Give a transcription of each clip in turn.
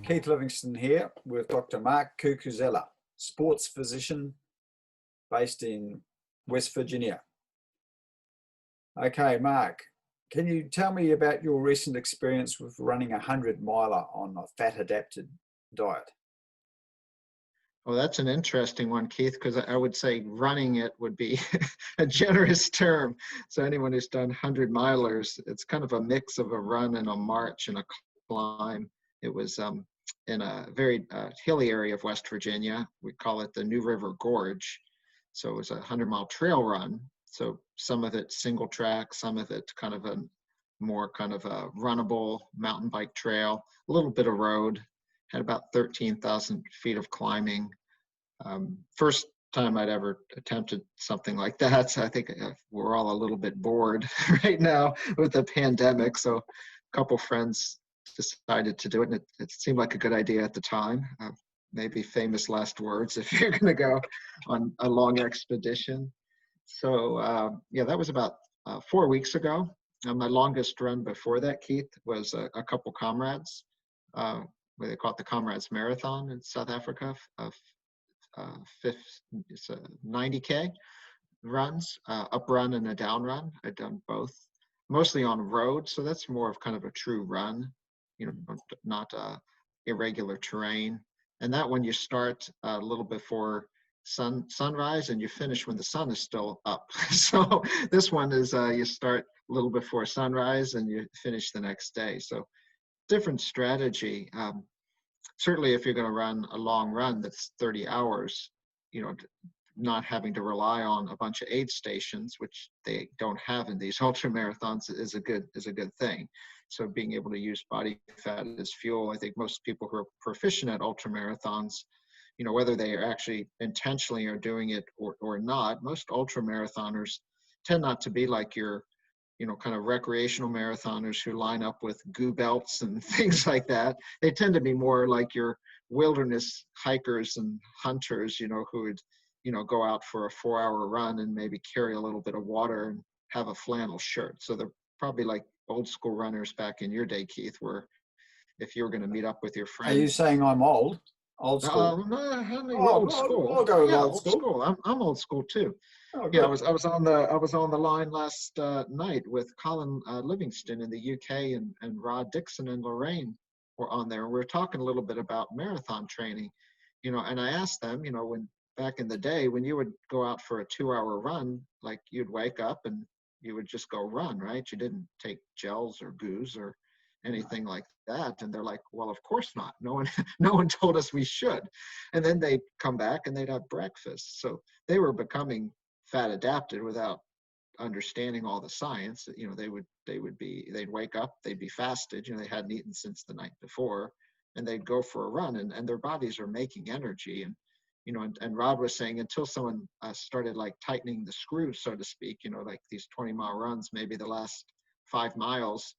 Keith Livingston here with Dr. Mark Cucuzzella, sports physician based in West Virginia. Okay, Mark, can you tell me about your recent experience with running a 100-miler on a fat-adapted diet? Well, that's an interesting one, Keith, because I would say running it would be a generous term. So anyone who's done 100-milers, it's kind of a mix of a run and a march and a climb. It was in a very hilly area of West Virginia. We call it the New River Gorge. So it was a 100-mile trail run. So some of it single track, some of it kind of a more kind of a runnable mountain bike trail, a little bit of road. Had about 13,000 feet of climbing. First time I'd ever attempted something like that. So I think we're all a little bit bored right now with the pandemic. So a couple friends decided to do it, and it seemed like a good idea at the time. Maybe famous last words if you're going to go on a long expedition. So yeah, that was about 4 weeks ago. My longest run before that, Keith, was a couple comrades. Where they call it the Comrades Marathon in South Africa. It's a 90K runs, up run and a down run. I've done both, mostly on road. So that's more of kind of a true run, not irregular terrain. And that one you start a little before sunrise and you finish when the sun is still up. So this one is you start a little before sunrise and you finish the next day. So different strategy. Certainly if you're going to run a long run that's 30 hours, not having to rely on a bunch of aid stations, which they don't have in these ultra marathons, is a good thing. So being able to use body fat as fuel, I think most people who are proficient at ultra marathons, whether they are actually intentionally are doing it or not, most ultra marathoners tend not to be like your kind of recreational marathoners who line up with goo belts and things like that. They tend to be more like your wilderness hikers and hunters, who would, go out for a 4-hour run and maybe carry a little bit of water and have a flannel shirt. So they're probably like old school runners back in your day, Keith, where if you were going to meet up with your friends. Are you saying I'm old? Old school? No, old school. I'll go with yeah, old school. I'm old school too. Oh, Yeah, good. I was on the line last night with Colin Livingston in the UK and Rod Dixon and Lorraine were on there. We were talking a little bit about marathon training, and I asked them, when back in the day when you would go out for a 2-hour run, like you'd wake up and you would just go run, right? You didn't take gels or goos or anything like that. And they're like, well, of course not. No one told us we should. And then they'd come back and they'd have breakfast. So they were becoming fat adapted without understanding all the science. They'd wake up, they'd be fasted, they hadn't eaten since the night before, and they'd go for a run, and their bodies are making energy. And and Rod was saying until someone started like tightening the screws, so to speak, like these 20-mile runs, maybe the last 5 miles,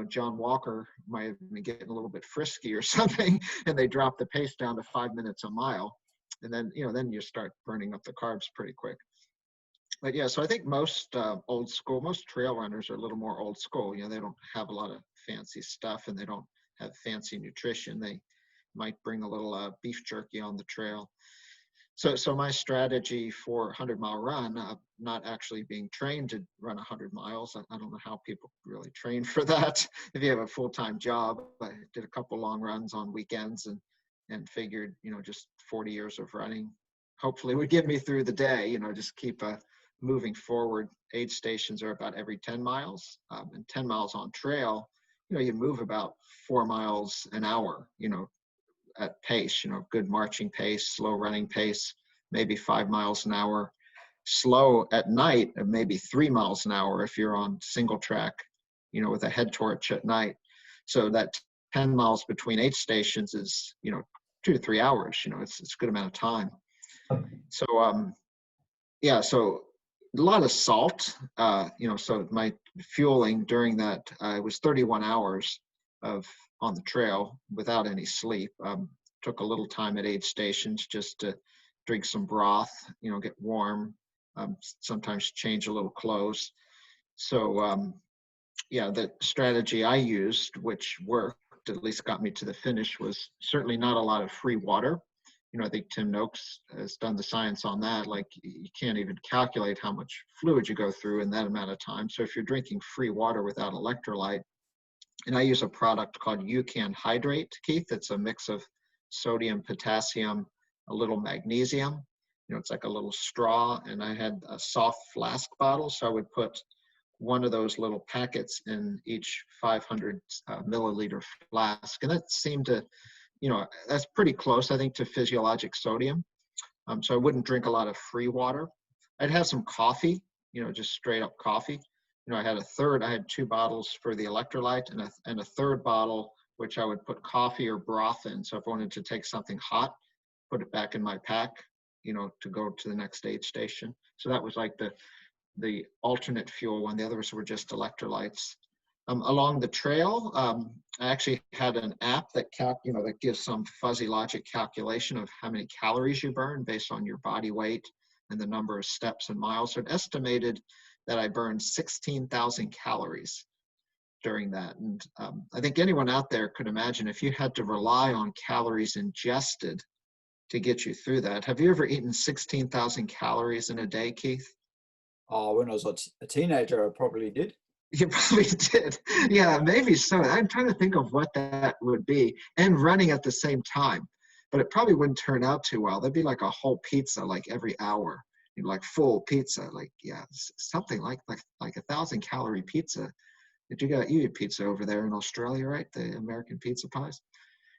John Walker might have been getting a little bit frisky or something, and they dropped the pace down to 5 minutes a mile. And then, then you start burning up the carbs pretty quick. But yeah, so I think most old school, most trail runners are a little more old school. They don't have a lot of fancy stuff and they don't have fancy nutrition. They might bring a little beef jerky on the trail. So my strategy for 100-mile run, not actually being trained to run 100 miles. I don't know how people really train for that. If you have a full-time job, I did a couple long runs on weekends and figured, just 40 years of running hopefully would get me through the day, just keep moving forward. Aid stations are about every 10 miles, and 10 miles on trail, you move about 4 miles an hour, at pace, good marching pace, slow running pace, maybe 5 miles an hour, slow at night, maybe 3 miles an hour if you're on single track, with a head torch at night. So that 10 miles between aid stations is, 2 to 3 hours, it's a good amount of time. So, yeah, so a lot of salt, so my fueling during that, it was 31 hours on the trail without any sleep. Took a little time at aid stations just to drink some broth, get warm, sometimes change a little clothes. So, yeah, the strategy I used, which worked, at least got me to the finish was certainly not a lot of free water. I think Tim Noakes has done the science on that. Like, you can't even calculate how much fluid you go through in that amount of time. So if you're drinking free water without electrolyte, and I use a product called UCAN Hydrate, Keith. It's a mix of sodium, potassium, a little magnesium. It's like a little straw, and I had a soft flask bottle, so I would put one of those little packets in each 500 milliliter flask, and that seemed to, that's pretty close, I think, to physiologic sodium. So I wouldn't drink a lot of free water. I'd have some coffee, just straight up coffee. I had 2 bottles for the electrolyte, and a third bottle, which I would put coffee or broth in. So if I wanted to take something hot, put it back in my pack, to go to the next aid station. So that was like the alternate fuel one. The others were just electrolytes. Along the trail, I actually had an app that that gives some fuzzy logic calculation of how many calories you burn based on your body weight and the number of steps and miles. So it estimated that I burned 16,000 calories during that. And I think anyone out there could imagine if you had to rely on calories ingested to get you through that. Have you ever eaten 16,000 calories in a day, Keith? Oh, when I was a teenager, I probably did. You probably did. Yeah, maybe so. I'm trying to think of what that would be, and running at the same time. But it probably wouldn't turn out too well. There'd be like a whole pizza like every hour, like full pizza, like, yeah, something like 1,000-calorie pizza. Did you eat pizza over there in Australia, right? The American pizza pies.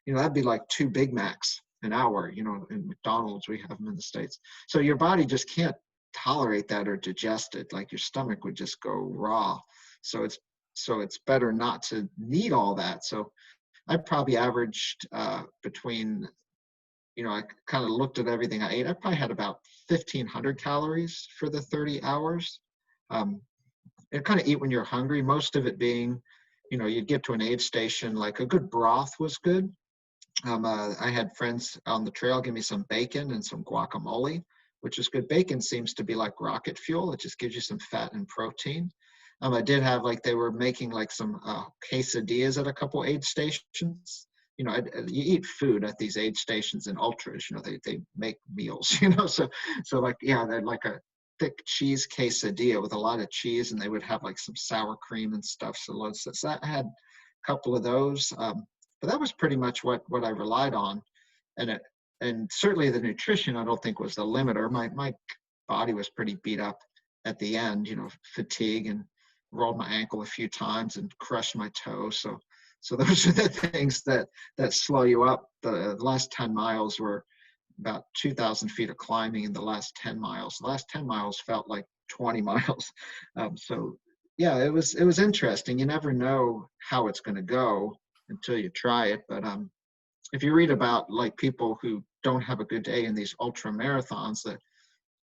That'd be like 2 Big Macs an hour. In McDonald's, we have them in the States. So your body just can't tolerate that or digest it. Like, your stomach would just go raw. So it's better not to need all that. So I probably averaged between, I kind of looked at everything I ate. I probably had about 1,500 calories for the 30 hours. And kind of eat when you're hungry, most of it being, you'd get to an aid station, like a good broth was good. I had friends on the trail give me some bacon and some guacamole, which is good. Bacon seems to be like rocket fuel. It just gives you some fat and protein. I did have, they were making some quesadillas at a couple aid stations. You eat food at these aid stations and ultras, they make meals, so they're like a thick cheese quesadilla with a lot of cheese, and they would have some sour cream and stuff. So I had a couple of those, but that was pretty much what I relied on. And certainly the nutrition, I don't think, was the limiter. My body was pretty beat up at the end, fatigue, and rolled my ankle a few times and crushed my toe. So those are the things that slow you up. The last 10 miles were about 2,000 feet of climbing in the last 10 miles. The last 10 miles felt like 20 miles. So yeah, it was interesting. You never know how it's going to go until you try it. But if you read about people who don't have a good day in these ultra marathons,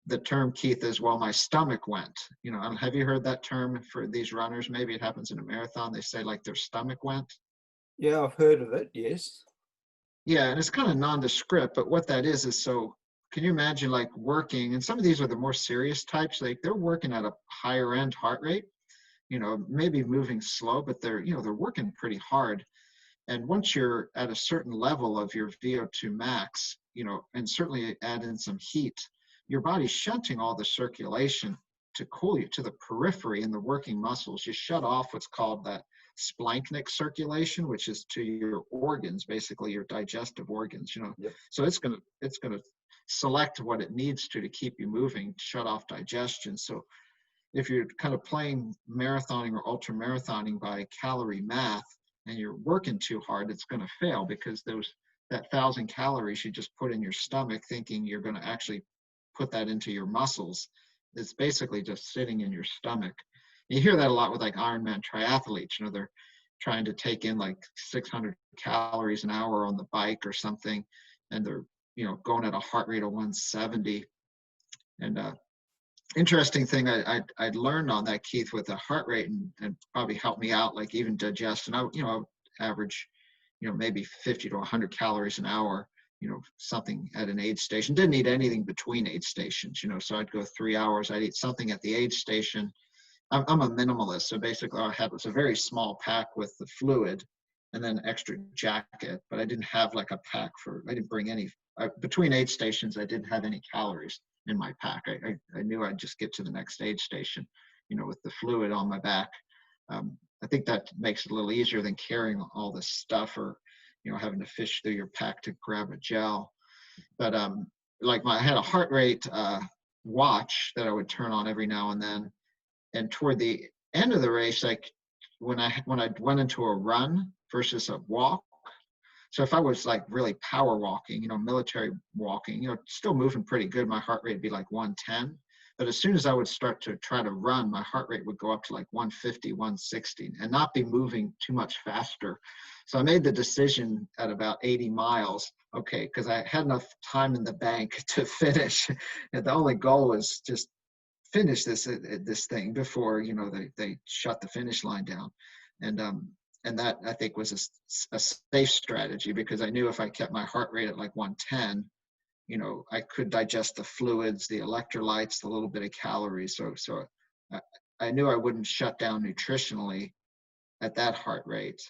the term, Keith, is, well, my stomach went. Have you heard that term for these runners? Maybe it happens in a marathon. They say their stomach went. Yeah, I've heard of it, yes. Yeah, and it's kind of nondescript, but what that is so can you imagine working, and some of these are the more serious types, they're working at a higher end heart rate, maybe moving slow, but they're working pretty hard. And once you're at a certain level of your VO2 max, and certainly add in some heat, your body's shunting all the circulation to cool you to the periphery and the working muscles. You shut off what's called that splanchnic circulation, which is to your organs, basically your digestive organs, Yep. So it's gonna select what it needs to keep you moving, shut off digestion. So if you're kind of playing marathoning or ultra marathoning by calorie math and you're working too hard, it's going to fail, because that 1,000 calories you just put in your stomach thinking you're going to actually put that into your muscles, it's basically just sitting in your stomach. You hear that a lot with Ironman triathletes. They're trying to take in 600 calories an hour on the bike or something, and they're going at a heart rate of 170. And interesting thing I'd learned on that, Keith, with the heart rate, and probably helped me out, even digest. And I would average, maybe 50 to 100 calories an hour, something at an aid station. Didn't eat anything between aid stations, so I'd go 3 hours, I'd eat something at the aid station. I'm a minimalist, so basically all I had was a very small pack with the fluid, and then extra jacket, but I didn't have like a pack I didn't bring any, between aid stations, I didn't have any calories in my pack. I knew I'd just get to the next aid station, with the fluid on my back. I think that makes it a little easier than carrying all this stuff, or, having to fish through your pack to grab a gel. But I had a heart rate watch that I would turn on every now and then. And toward the end of the race, like when I went into a run versus a walk, so if I was like really power walking, military walking, still moving pretty good, my heart rate would be like 110. But as soon as I would start to try to run, my heart rate would go up to like 150, 160, and not be moving too much faster. So I made the decision at about 80 miles, okay, because I had enough time in the bank to finish. And the only goal was just finish this thing before, they shut the finish line down. And that, I think, was a safe strategy, because I knew if I kept my heart rate at like 110, I could digest the fluids, the electrolytes, the little bit of calories. So I knew I wouldn't shut down nutritionally at that heart rate.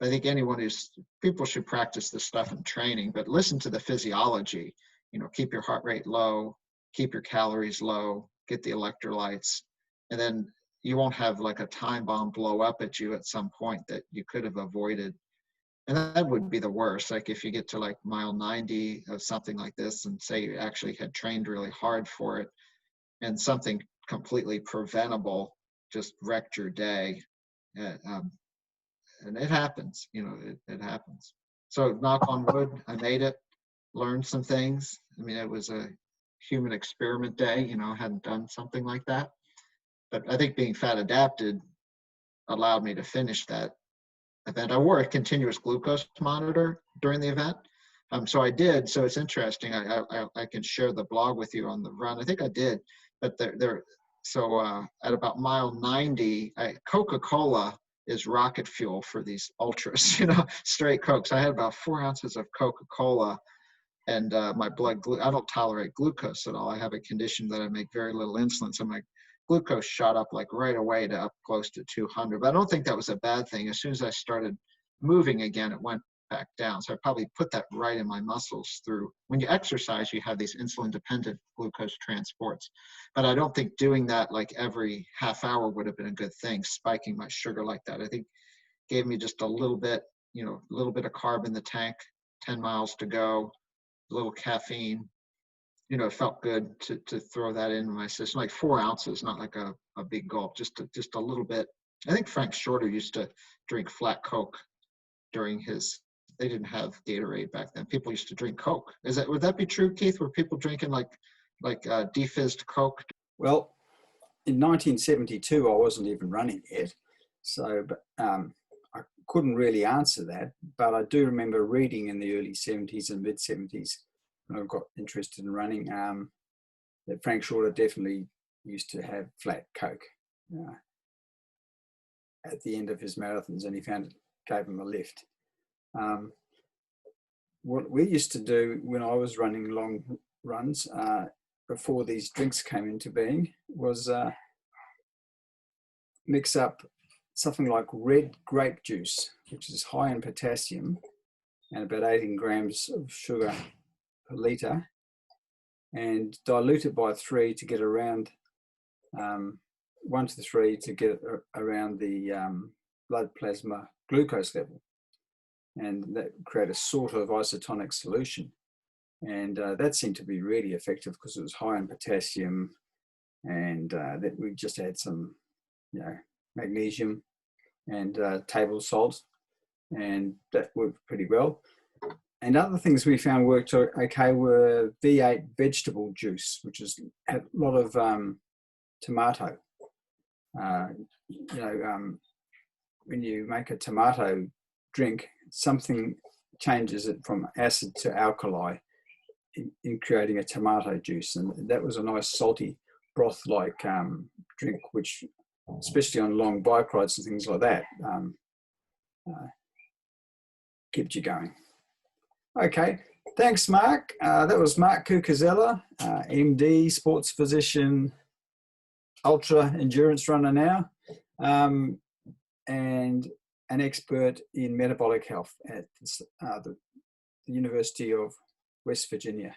I think people should practice this stuff in training, but listen to the physiology, keep your heart rate low, keep your calories low, get the electrolytes, and then you won't have like a time bomb blow up at you at some point that you could have avoided. And that would be the worst. Like if you get to like mile 90 of something like this, and say you actually had trained really hard for it, and something completely preventable just wrecked your day. And it happens, it happens. So knock on wood, I made it, learned some things. I mean, it was a human experiment day, I hadn't done something like that. But I think being fat adapted allowed me to finish that event. I wore a continuous glucose monitor during the event. So I did. So it's interesting. I can share the blog with you on the run. I think I did. But at about mile 90, Coca-Cola is rocket fuel for these ultras, straight Coke. So I had about 4 ounces of Coca-Cola, and my I don't tolerate glucose at all. I have a condition that I make very little insulin. So my glucose shot up like right away to up close to 200. But I don't think that was a bad thing. As soon as I started moving again, it went back down. So I probably put that right in my muscles through. When you exercise, you have these insulin-dependent glucose transports. But I don't think doing that like every half hour would have been a good thing, spiking my sugar like that. I think gave me just a little bit, a little bit of carb in the tank, 10 miles to go, a little caffeine. It felt good to throw that in my system, like 4 ounces, not like a big gulp, just a little bit. I think Frank Shorter used to drink flat Coke during they didn't have Gatorade back then. People used to drink Coke. Would that be true, Keith? Were people drinking like defizzed Coke? Well, in 1972, I wasn't even running yet. So I couldn't really answer that, but I do remember reading in the early 70s and mid 70s, when I got interested in running, that Frank Shorter definitely used to have flat Coke at the end of his marathons, and he found it gave him a lift. What we used to do when I was running long runs before these drinks came into being was mix up something like red grape juice, which is high in potassium, and about 18 grams of sugar per litre, and dilute it by 3 to get around 1 to 3 to get around the blood plasma glucose level, and that create a sort of isotonic solution. And that seemed to be really effective because it was high in potassium, and that we just had some magnesium and table salt, and that worked pretty well. And other things we found worked okay were V8 vegetable juice, which had a lot of tomato. When you make a tomato drink, something changes it from acid to alkali in creating a tomato juice. And that was a nice salty broth-like drink, which, especially on long bike rides and things like that, kept you going. Okay, thanks, Mark. That was Mark Cucuzzella, MD, sports physician, ultra endurance runner now. And an expert in metabolic health at the University of West Virginia.